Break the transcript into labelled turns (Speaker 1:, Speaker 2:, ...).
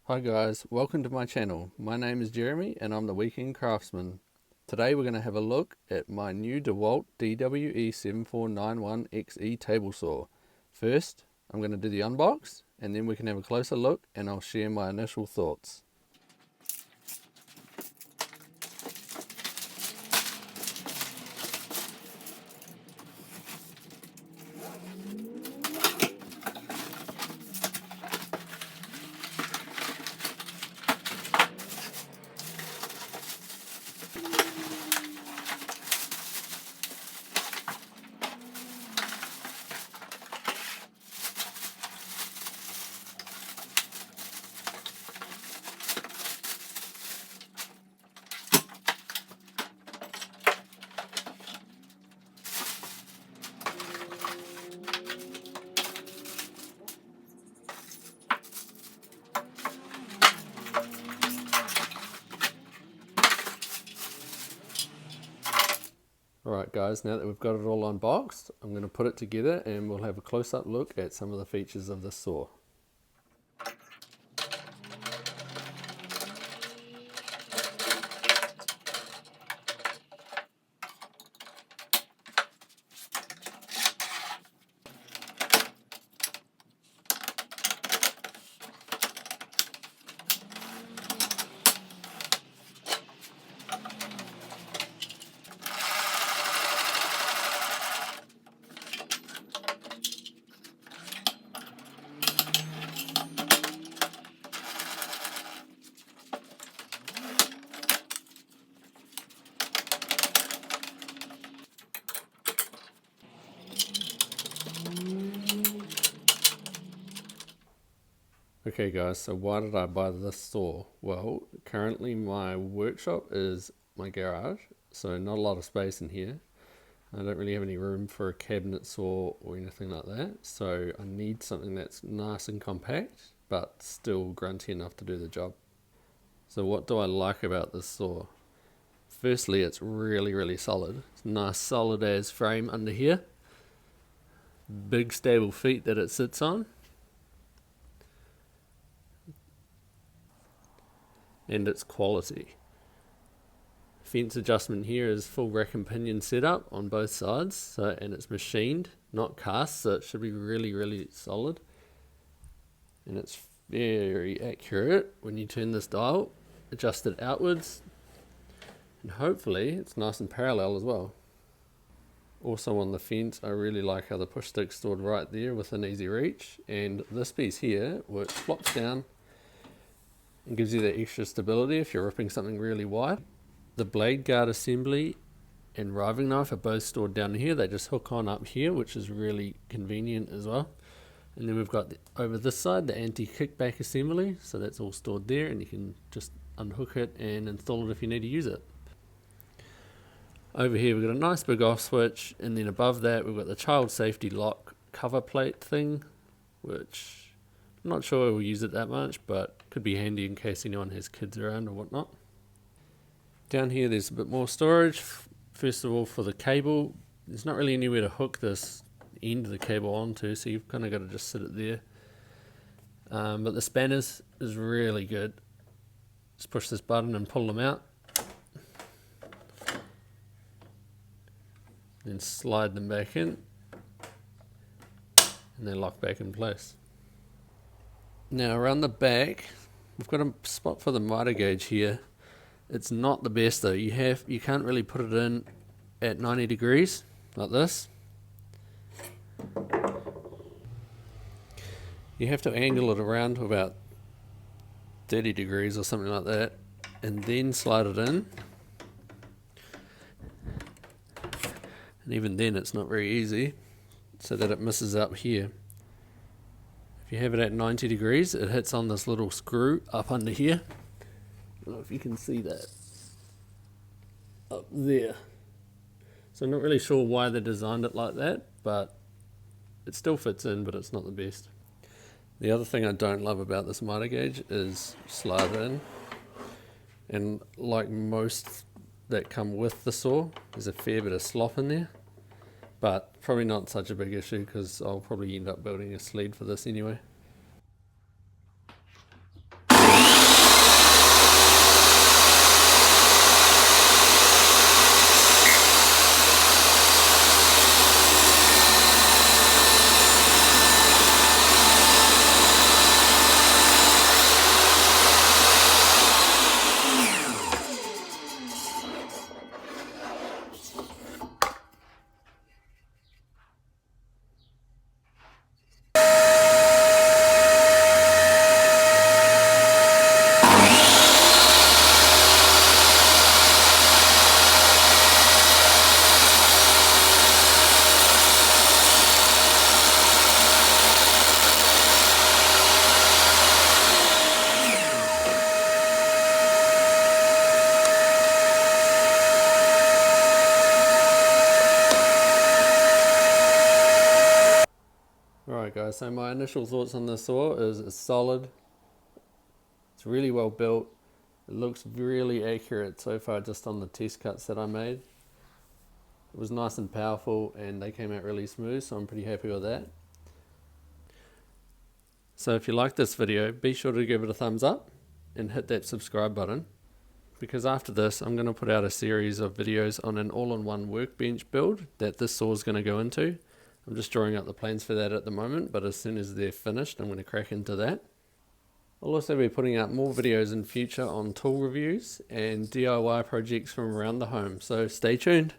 Speaker 1: Hi guys, welcome to my channel. My name is Jeremy and I'm the Weekend Craftsman. Today we're going to have a look at my new DeWalt DWE7491-XE Table Saw. First, I'm going to do the unbox and then we can have a closer look and I'll share my initial thoughts. Alright guys, now that we've got it all unboxed, I'm going to put it together and we'll have a close-up look at some of the features of this saw. Okay guys, so why did I buy this saw? Well, currently my workshop is my garage, so not a lot of space in here. I don't really have any room for a cabinet saw or anything like that, so I need something that's nice and compact, but still grunty enough to do the job. So what do I like about this saw? Firstly, it's really solid. It's a nice solid as frame under here. Big stable feet that it sits on. And its quality. Fence adjustment here is full rack and pinion setup on both sides, and it's machined, not cast, so it should be really solid. And it's very accurate when you turn this dial, adjust it outwards, and hopefully it's nice and parallel as well. Also on the fence, I really like how the push stick's stored right there within easy reach, and this piece here, which flops down and gives you that extra stability if you're ripping something really wide. The blade guard assembly and riving knife are both stored down here. They just hook on up here, which is really convenient as well. And then we've got over this side the anti-kickback assembly, so that's all stored there and you can just unhook it and install it if you need to use it. Over here we've got a nice big off switch, and then above that we've got the child safety lock cover plate thing, which I'm not sure we'll use it that much, but could be handy in case anyone has kids around or whatnot. Down here there's a bit more storage. First of all, for the cable, there's not really anywhere to hook this end of the cable onto, so you've kind of got to just sit it there. But the spanners is really good. Just push this button and pull them out. Then slide them back in, and they lock back in place. Now around the back, we've got a spot for the miter gauge here. It's not the best though. You can't really put it in at 90 degrees like this. You have to angle it around to about 30 degrees or something like that, and then slide it in. And even then it's not very easy, so that it misses up here. If you have it at 90 degrees, it hits on this little screw up under here. I don't know if you can see that up there. So I'm not really sure why they designed it like that, but it still fits in, but it's not the best. The other thing I don't love about this miter gauge is slide in, and like most that come with the saw, there's a fair bit of slop in there. But probably not such a big issue because I'll probably end up building a sleeve for this anyway. guys, so my initial thoughts on this saw is it's solid, it's really well built, it looks really accurate so far just on the test cuts that I made. It was nice and powerful and they came out really smooth, so I'm pretty happy with that. So if you like this video, be sure to give it a thumbs up and hit that subscribe button, because after this I'm going to put out a series of videos on an all-in-one workbench build that this saw is going to go into. I'm just drawing up the plans for that at the moment, but as soon as they're finished I'm going to crack into that. I'll also be putting out more videos in future on tool reviews and DIY projects from around the home, so stay tuned.